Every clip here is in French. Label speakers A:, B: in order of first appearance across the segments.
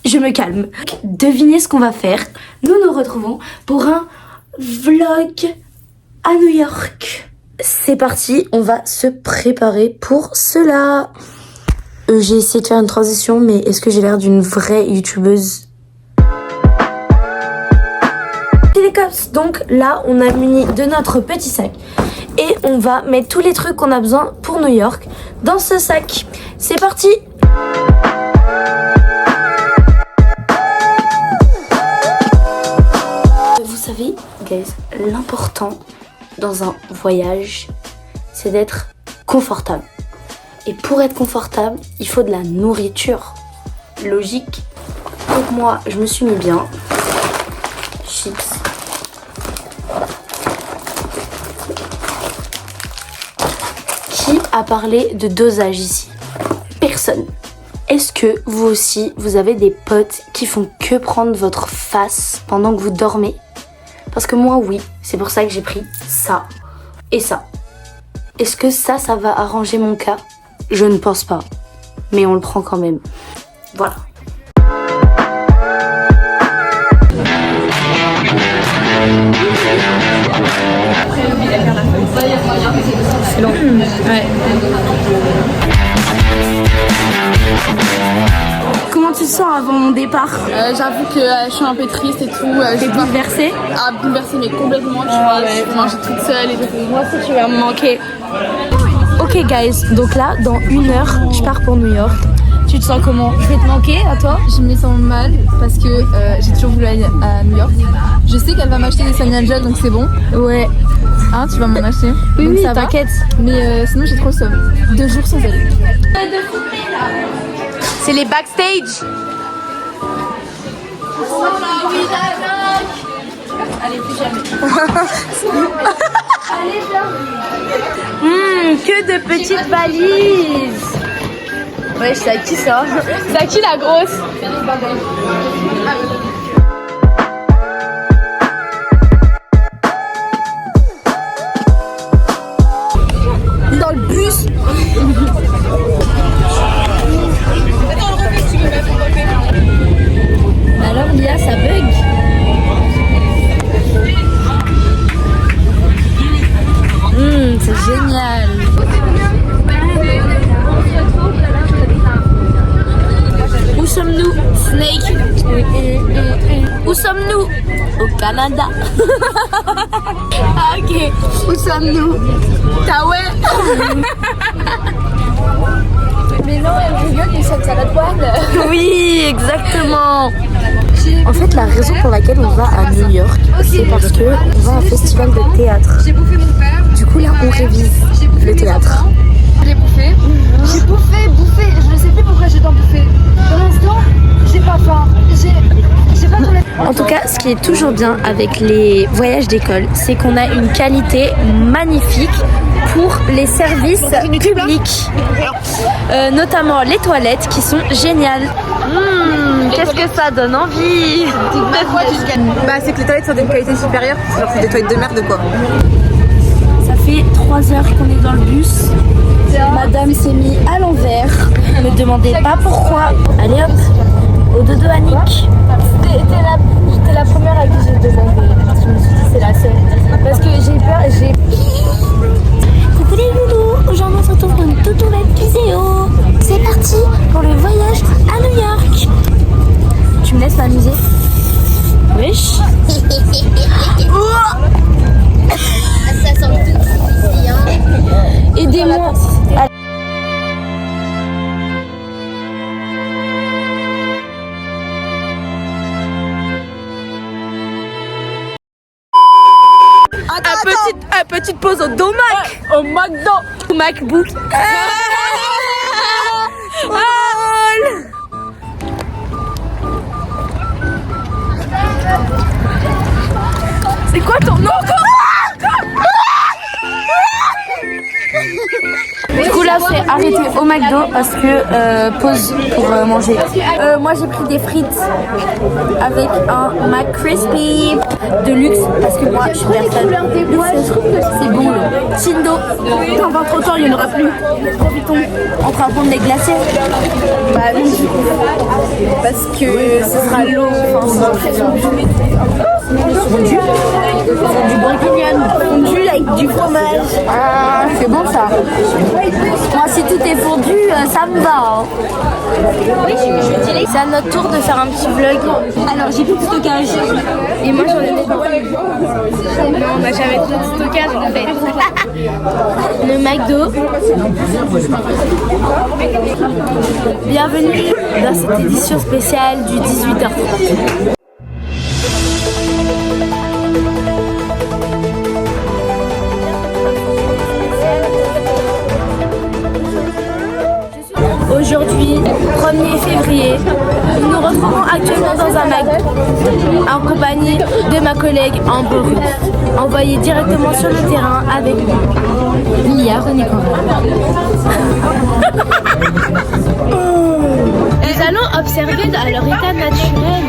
A: Je me calme. Devinez ce qu'on va faire. Nous nous retrouvons pour un vlog à New York. C'est parti, on va se préparer pour cela. J'ai essayé de faire une transition, mais est-ce que j'ai l'air d'une vraie youtubeuse? Les cops, donc là on a muni de notre petit sac et on va mettre tous les trucs qu'on a besoin pour New York dans ce sac. C'est parti! Vous savez, guys, l'important dans un voyage, c'est d'être confortable. Et pour être confortable, il faut de la nourriture. Logique. Donc moi, je me suis mis bien. Chips. Qui a parlé de dosage ici? Personne. Est-ce que vous aussi, vous avez des potes qui font que prendre votre face pendant que vous dormez? Parce que moi, oui. C'est pour ça que j'ai pris ça et ça. Est-ce que ça va arranger mon cas? Je ne pense pas. Mais on le prend quand même. Voilà.
B: C'est long. Ouais.
A: Comment tu te sens avant mon départ?
B: J'avoue que je suis un peu triste et tout.
A: T'es bouleversée?
B: Ah, bouleversée, mais complètement, tu vois.
A: Ouais.
B: Je mangeais toute seule et tout.
A: Moi aussi, tu vas me manquer. Ok, guys, donc là, dans 1 heure, je pars pour New York. Tu te sens comment? Je vais te manquer à toi?
B: Je me sens mal parce que j'ai toujours voulu aller à New York. Je sais qu'elle va m'acheter des Sunny Angel, donc c'est bon.
A: Ouais.
B: Hein, tu vas m'en acheter?
A: Oui,
B: donc
A: oui,
B: ça va.
A: t'inquiète.
B: Mais sinon, j'ai trop le seum. 2 jours sans elle.
A: C'est les backstage.
B: Allez, plus jamais.
A: Que de petites valises. Ouais, c'est à qui ça?
B: C'est à qui la grosse?
A: Dans le bus. Alors Lia, ça bug. C'est génial. Où sommes-nous? Snake. Où sommes-nous? Au Canada. Ah, ok. Où sommes-nous? Taoué.
B: Mais non, elle rigole, mais ça la poêle.
A: Oui, exactement. En fait, la raison pour laquelle on va à New York, c'est parce que on va à un festival de théâtre.
B: J'ai bouffé mon père.
A: Du coup, là, on révise le théâtre.
B: J'ai bouffé. J'ai bouffé. Je ne sais plus pourquoi j'ai tant bouffé. Pour l'instant, j'ai pas faim. J'ai pas trop la...
A: En tout cas, ce qui est toujours bien avec les voyages d'école, c'est qu'on a une qualité magnifique pour les services publics. Notamment les toilettes qui sont géniales. Qu'est-ce que ça donne envie.
B: Bah, c'est que les toilettes sont d'une qualité supérieure. Alors, c'est des toilettes de merde, quoi.
A: Ça fait 3 heures qu'on est dans le bus. Madame s'est mise à l'envers. Ne me demandez pas pourquoi. Allez hop, au dodo Annick.
B: T'es la première à qui j'ai demandé. Je me suis dit, c'est la seule. Parce que j'ai peur,
A: Coucou les loulous, aujourd'hui on se retrouve pour une toute nouvelle vidéo. C'est parti pour le voyage à New York. Tu me laisses m'amuser? Wesh.
C: Ça sent tout bien.
A: Aidez-moi. Petite pause au domac.
B: au McDo.
A: Au MacBook. C'est quoi ton nom? Du coup là s'est arrêté au McDo parce que pause pour manger. Moi j'ai pris des frites avec un McCrispy de luxe parce que moi je suis personne. C'est bon le Tindo. Dans 20 trop temps il n'y en aura plus. Profitons. On va prendre des glaciers. Bah oui. Parce que ce sera l'eau. Enfin, ce sera très fondu. Fondu bourguignonne. Fondu avec du fromage. Ah, c'est bon ça. Moi si tout est fondu, ça me va. Hein. Oui, c'est à notre tour de faire un petit vlog. Alors j'ai plus de stockage. Et moi j'en ai pas. Non, on n'a jamais trop de stockage en fait. Le McDo. Bienvenue dans cette édition spéciale du 18h30. Aujourd'hui, 1er février, nous nous retrouvons actuellement dans un McDo en compagnie de ma collègue Ambre, envoyée directement sur le terrain avec Lia René Nous allons observer à leur état naturel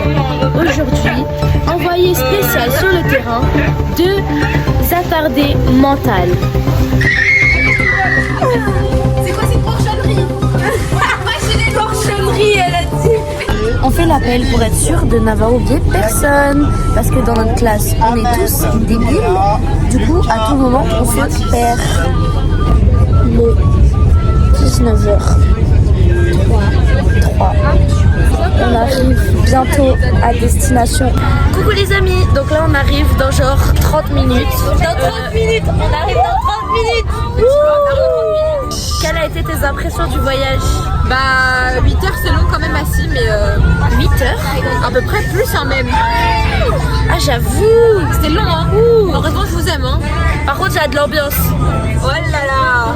A: aujourd'hui, envoyé spécial sur le terrain, deux attardés mentales. On fait l'appel pour être sûr de n'avoir oublié personne. Parce que dans notre classe, on est tous débiles. Du coup, à tout moment, on se perd. Le 19h3. On arrive bientôt à destination. Coucou les amis, donc là on arrive dans genre 30 minutes. Dans 30 minutes, on arrive dans 30 minutes. Quelles a été tes impressions du voyage?
D: Bah 8 heures c'est long quand même assis mais
A: 8 heures?
D: à peu près plus hein même.
A: Ah j'avoue,
D: C'était long hein. Heureusement je vous aime hein.
A: par contre j'ai de l'ambiance.
D: Oh là là.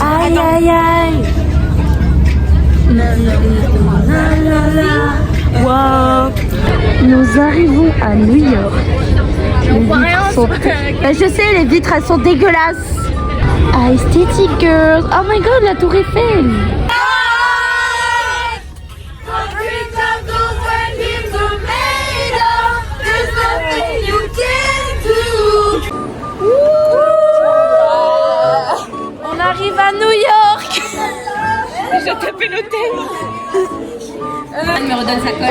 A: Aïe aïe aïe. Wow. Nous arrivons à New York. Les vitres sont... je sais, les vitres elles sont dégueulasses. Aesthetic girls. Oh my god, la tour Eiffel. On arrive à New York.
D: J'ai tapé l'hôtel.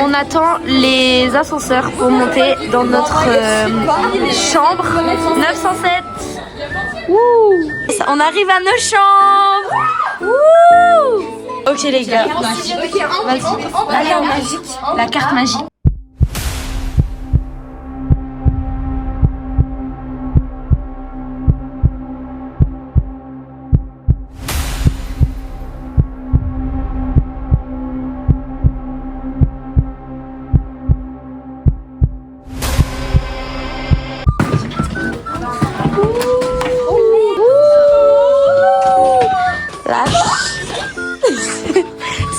A: On attend les ascenseurs pour monter dans notre chambre 907. Wouh. On arrive à nos chambres. Wouh. Ok les gars. Vas-y. La carte magique. La carte magique.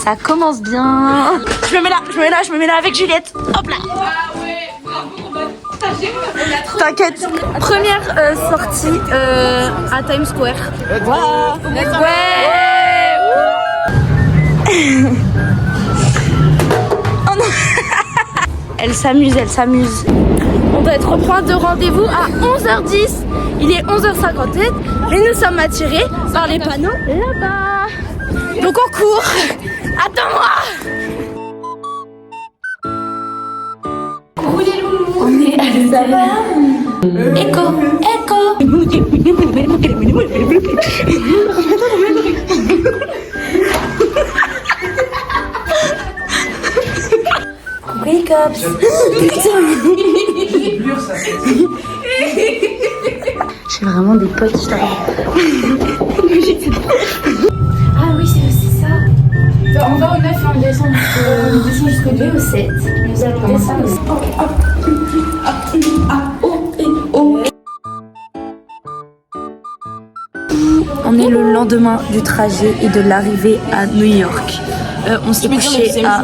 A: Ça commence bien. Je me mets là avec Juliette. Hop là. T'inquiète. Première sortie à Times Square. Ouais. Oh non. Elle s'amuse. On doit être au point de rendez-vous à 11h10. Il est 11h58, mais nous sommes attirés par les panneaux là-bas. Donc on court. Attends-moi. On est à l'hôtel. Écho. Wake up. J'ai vraiment des potes qui Ah oui, c'est ça. On va au 9 et on descend jusqu'au 2 au 7. Nous allons descendre au 7. On est le lendemain du trajet et de l'arrivée à New York. On s'est couché à...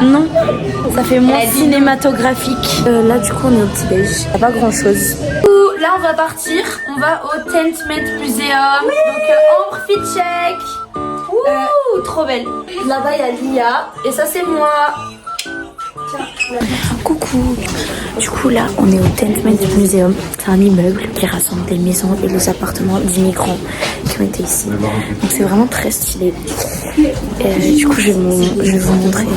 A: Non, ça fait moins cinématographique. Là du coup on est au petit déj. Pas grand chose. Là on va partir. On va au Tentment Museum. Donc Ambre fit check. Ouh, trop belle. Là-bas il y a Lia et ça c'est moi. Coucou. Du coup là on est au Tentment Museum. C'est un immeuble qui rassemble des maisons et les appartements d'immigrants qui ont été ici. Donc c'est vraiment très stylé. Et du coup je vais vous montrer.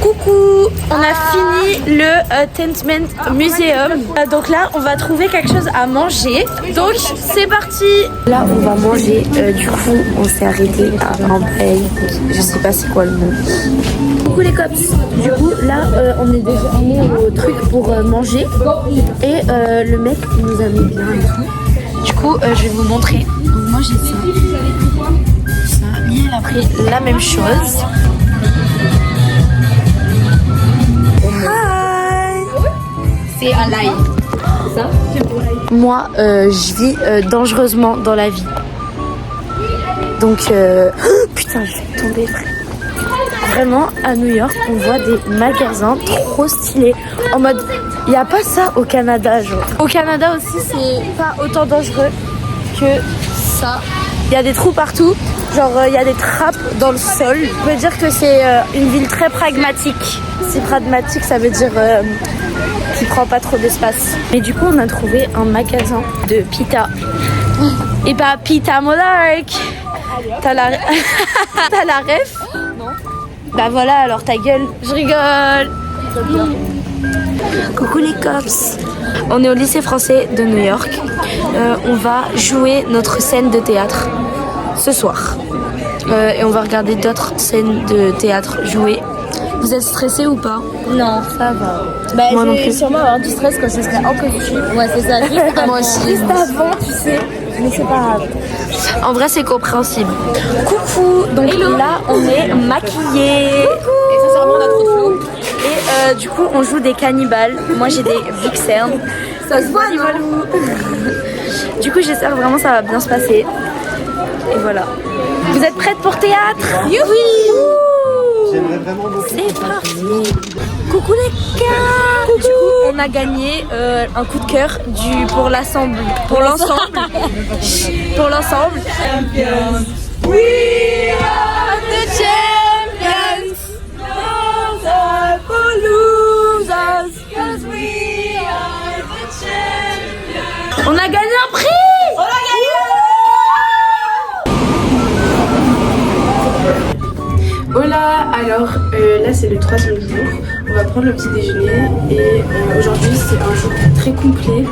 A: Coucou, on a fini le Tentment Museum. Donc là, on va trouver quelque chose à manger. Donc c'est parti. Là, on va manger. Du coup, on s'est arrêté à un bail. Je sais pas c'est quoi le nom. Coucou les cops. Du coup, là, on est déjà allé au truc pour manger. Et le mec il nous a mis bien et tout. Du coup, je vais vous montrer. Donc moi j'ai ça. Lui, il a pris la même chose.
D: C'est un live. Ça?
A: Moi, je vis dangereusement dans la vie. Donc, putain, je vais tomber. Vraiment, à New York, on voit des magasins trop stylés. En mode, il n'y a pas ça au Canada, genre. Au Canada aussi, c'est pas autant dangereux que ça. Il y a des trous partout. Genre, il y a des trappes dans le sol. Je peux dire que c'est une ville très pragmatique. Si pragmatique, ça veut dire qui prend pas trop d'espace. Mais du coup, on a trouvé un magasin de pita. Et bah, pita Monarch. T'as la... T'as la ref? Non. Bah voilà, alors ta gueule. Je rigole. Coucou les cops. On est au lycée français de New York. On va jouer notre scène de théâtre ce soir. Et on va regarder d'autres scènes de théâtre jouer. Vous êtes stressé ou pas?
C: Non.
A: Ça va.
C: Bah,
A: Moi
C: je
A: non
C: vais
A: plus.
C: sûrement avoir du stress quand je serai en costume. Ouais, c'est ça. Moi aussi.
A: Juste avant, tu sais. Mais c'est pas grave. En vrai, c'est compréhensible. Coucou. Donc là, on est maquillés.
D: Et sincèrement, on a trop de flow.
A: Et du coup, on joue des cannibales. Moi, j'ai des big cernes.
C: Ça se voit, non?
A: Du coup, j'espère vraiment ça va bien se passer. Et voilà. Vous êtes prêtes pour théâtre? Oui. C'est parti. Coucou les gars. Du coup, on a gagné un coup de cœur pour l'ensemble. Pour l'ensemble. We are the champions. Those are for losers. 'Cause we are the champions. On a gagné un prix. On a gagné.
E: Hola, alors là c'est le 3e jour, on va prendre le petit déjeuner et aujourd'hui c'est un jour très complet.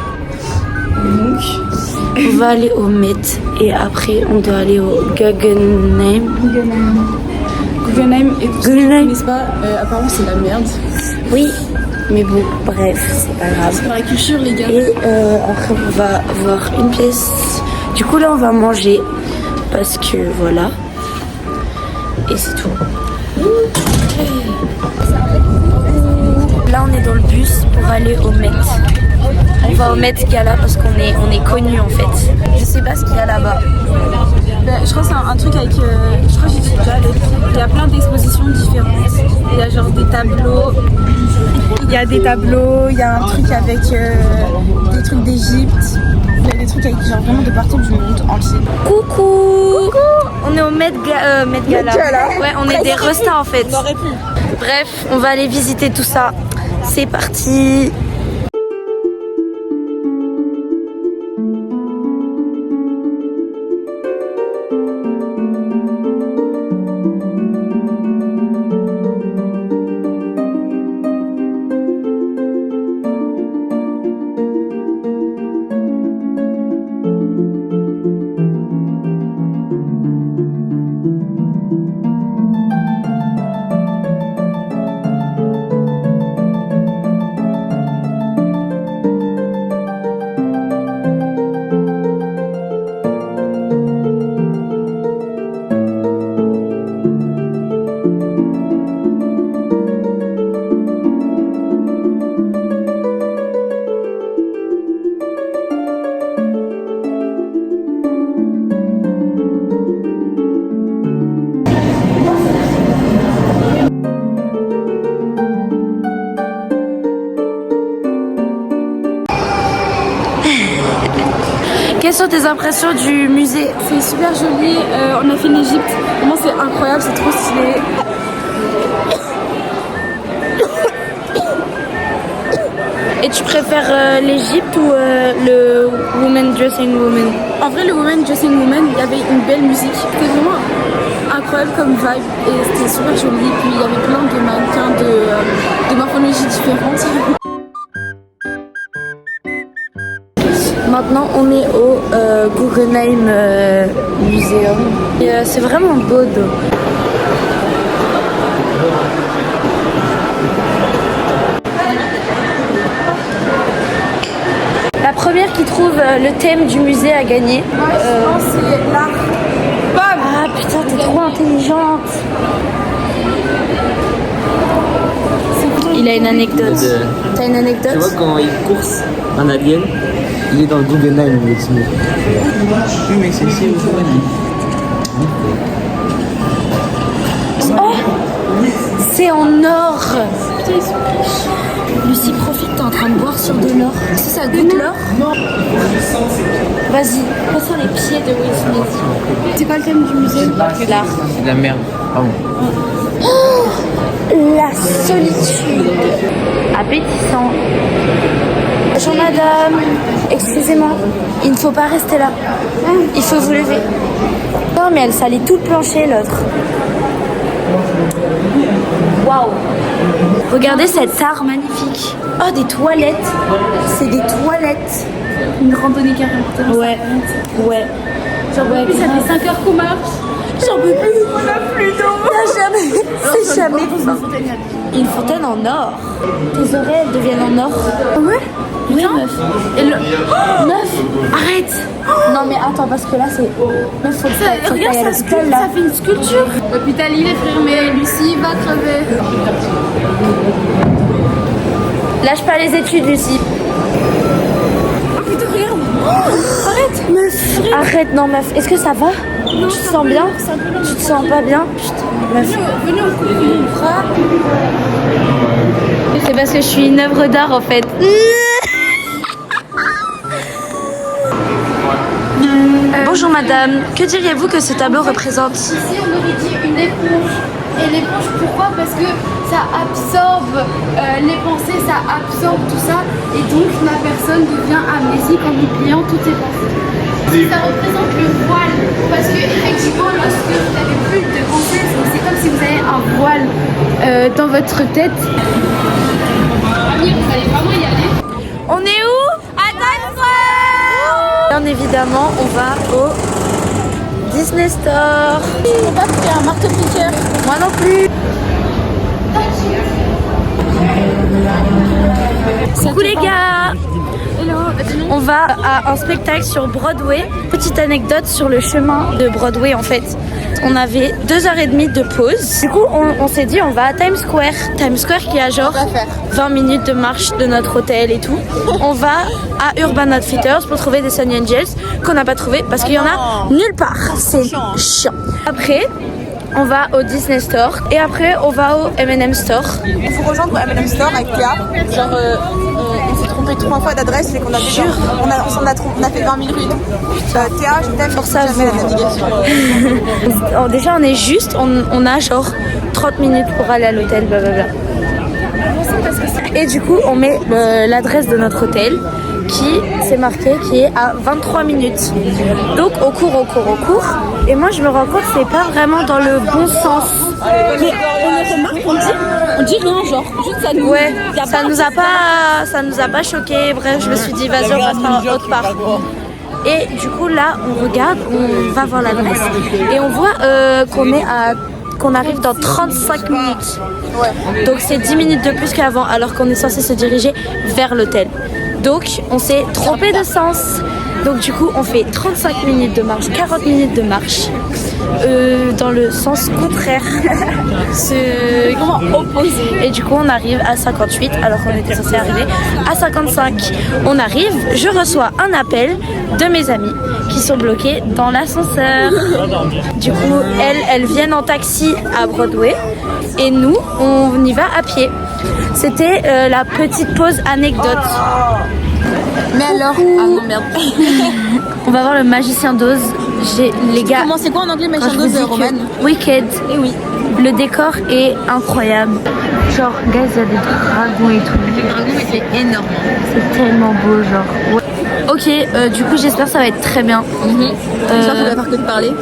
E: Donc
A: On va aller au Met et après on doit aller au Guggenheim.
E: Guggenheim et pour ceux qui ne connaissent pas, apparemment c'est la merde.
A: Oui, mais bon, bref, c'est pas grave.
E: C'est par la culture les gars.
A: Et après on va voir une pièce. Du coup là on va manger parce que voilà. Et c'est tout. Là on est dans le bus pour aller au Met. On va au Met Gala parce qu'on est connus en fait. Je sais pas ce qu'il y a là-bas.
E: Je crois que c'est un truc avec, je crois que j'y suis déjà allée. Il y a plein d'expositions différentes. Il y a genre des tableaux. Il y a des tableaux, il y a un truc avec des trucs d'Égypte. Il y a des trucs avec genre vraiment de partout du monde entier.
A: Coucou. On est au Met Gala. Ouais, on est des restas en fait. Bref, on va aller visiter tout ça. C'est parti. Quelles sont tes impressions du musée?
E: C'est super joli, on a fait l'Égypte. Vraiment c'est incroyable, c'est trop stylé.
A: Et tu préfères l'Égypte ou le Women Dressing Woman?
E: En vrai, le Women Dressing Woman, il y avait une belle musique. C'était vraiment incroyable comme vibe et c'était super joli. Puis il y avait plein de mannequins de morphologies différentes.
A: Maintenant, on est au Guggenheim Museum. Et c'est vraiment beau. La première qui trouve le thème du musée a gagné.
E: Je pense que c'est l'art.
A: Ah putain, t'es trop intelligente. Il a une anecdote. T'as une anecdote?
F: Tu vois, quand il course un alien, il est dans le Guggenheim, le cinéma. Oui, mais c'est ici où
A: Oh, c'est en or. Lucie, profite, t'es en train de boire sur de l'or. Est-ce que ça goûte l'or? Vas-y, passe les pieds de Will Smith.
E: C'est quoi le thème du musée?
A: L'art.
F: C'est de la merde. Pardon.
A: La solitude. Appétissant. Bonjour madame, excusez-moi, il ne faut pas rester là. Il faut vous lever. Non mais elle salit tout le plancher l'autre. Waouh. Regardez cet art magnifique. Oh, des toilettes. C'est des toilettes.
E: Une randonnée carrément.
A: Ouais. Ouais.
E: Genre, ouais, ça fait 5 heures qu'on marche.
A: J'en peux plus. On n'a plus d'eau. C'est jamais fin. Une fontaine en or. Tes oreilles elles deviennent en or. Ouais. Oui meuf. Et le... oh, meuf, arrête. Non mais attends parce que là c'est... Meuf faut que
E: Regarde, ça fait une sculpture. L'hôpital il est fermé, Lucie va crever.
A: Lâche pas les études Lucie.
E: Oh putain regarde. Oh, arrête.
A: Meuf, arrête, non meuf, est-ce que ça va?
E: Non,
A: tu te sens bien? Tu te sens pas bien? Putain, meuf.
E: Venez au coup de bras.
A: C'est parce que je suis une œuvre d'art en fait. Bonjour madame, que diriez-vous que ce tableau représente?
B: Ici on aurait dit une éponge. Et l'éponge pourquoi? Parce que ça absorbe les pensées, ça absorbe tout ça. Et donc la personne devient amnésique en oubliant toutes ses pensées. Ça représente le voile. Parce que effectivement lorsque vous n'avez plus de pensées, c'est comme si vous avez un voile dans votre tête. Amir, vous allez vraiment y aller?
A: On est où? À Times Square. Bien évidemment, on va au Disney Store.
E: Je sais pas qu'il y a un marteau-piqueur.
A: Moi non plus. Coucou les gars.
E: Hello.
A: On va à un spectacle sur Broadway. Petite anecdote sur le chemin de Broadway en fait. On avait 2h30 de pause. Du coup, on s'est dit on va à Times Square. Times Square qui a genre 20 minutes de marche de notre hôtel et tout. On va à Urban Outfitters pour trouver des Sunny Angels qu'on n'a pas trouvé parce qu'il y en a nulle part. C'est chiant. Après, on va au Disney Store et après on va au M&M Store.
G: Il faut rejoindre M&M Store avec Théa. Genre, on s'est trompé 3 fois d'adresse et qu'on a déjà. On a fait 20 000 rues. Théa, je t'aime pour ça. Jamais la navigation.
A: Déjà, on est juste, on a genre 30 minutes pour aller à l'hôtel, blablabla. Et du coup, on met l'adresse de notre hôtel qui, c'est marqué, qui est à 23 minutes. Donc, on court. Et moi, je me rends compte que c'est pas vraiment dans le bon sens.
E: On dit rien genre. Juste ça nous.
A: Ouais, ça nous a pas choqué. Bref, je me suis dit, vas-y, on passe par autre part. Et du coup, là, on regarde, on va voir l'adresse et on voit qu'on arrive dans 35 minutes. Ouais. Donc, c'est 10 minutes de plus qu'avant, alors qu'on est censé se diriger vers l'hôtel. Donc, on s'est trompé de sens. Donc, du coup, on fait 35 minutes de marche, 40 minutes de marche, dans le sens contraire. Comment opposé. Et du coup, on arrive à 58, alors qu'on était censé arriver à 55. On arrive, je reçois un appel de mes amis qui sont bloqués dans l'ascenseur. Du coup, elles viennent en taxi à Broadway et nous, on y va à pied. C'était la petite pause anecdote.
C: Mais alors? Ah non, merde.
A: On va voir le magicien d'Oz. Les gars.
C: Comment c'est quoi en anglais,
A: quand
C: machin
A: je vous
C: d'Oz,
A: dis que
C: Roman?
A: Wicked.
C: Eh oui.
A: Le décor est incroyable. Genre, guys, il y a des dragons et tout.
C: Le dragon, c'est énorme.
A: C'est tellement beau, genre. Ouais. Ok, du coup, j'espère que ça va être très bien.
C: J'espère que tu vas faire que de parler.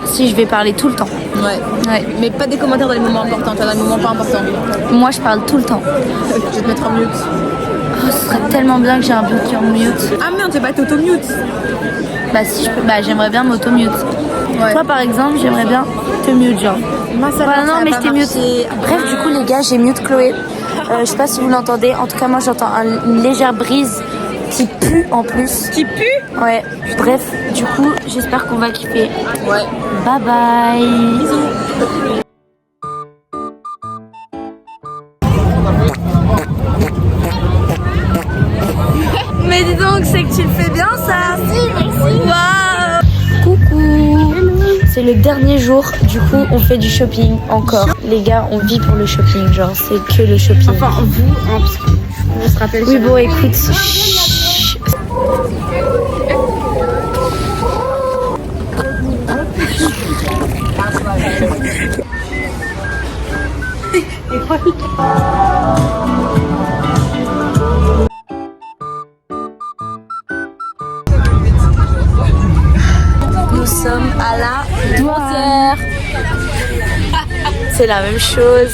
A: Si je vais parler tout le temps.
C: Ouais.
A: Ouais.
C: Mais pas des commentaires dans les moments importants, dans les moments pas importants.
A: Moi, je parle tout le temps.
C: Je vais te mettre en mute.
A: Oh, ce serait tellement bien que j'ai un but en mute.
C: Ah merde, j'ai pas t'auto-mute.
A: Bah, si je peux, bah, j'aimerais bien m'auto-mute.
C: Ouais.
A: Toi, par exemple, j'aimerais bien te mute, genre.
C: Moi, ça
A: Voilà,
C: va,
A: non,
C: ça
A: mais
C: va
A: je t'ai
C: pas
A: mute.
C: marcher.
A: Bref, du coup, les gars, j'ai mute Chloé. Je sais pas si vous l'entendez. En tout cas, moi, j'entends une légère brise qui pue en plus.
C: Qui pue?
A: Ouais. Bref, du coup, j'espère qu'on va kiffer.
C: Ouais.
A: Bye bye. Mais dis donc, c'est que tu le fais bien ça. Merci. Waouh. Coucou. C'est le dernier jour, du coup on fait du shopping encore. Les gars, on vit pour le shopping, genre c'est que le shopping.
C: Enfin, vous, hein, parce que on se rappelle.
A: Oui bon écoute, chut. Nous sommes à la douane. C'est la même chose.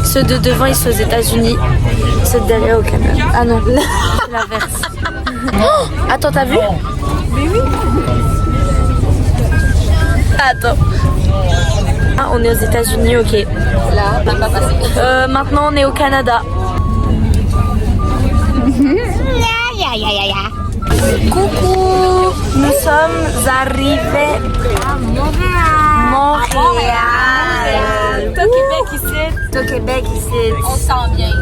A: Ceux de devant ils sont aux États-Unis, ceux de derrière au Canada. Ah non, c'est l'inverse. Oh, attends, t'as vu? Mais oui. Attends. Ah, on est aux États-Unis, ok.
C: Là, t'as pas passé.
A: Maintenant, on est au Canada. Coucou, nous sommes arrivés à Montréal. Toi Québec ici. Toi Québec ici.
C: On sent bien.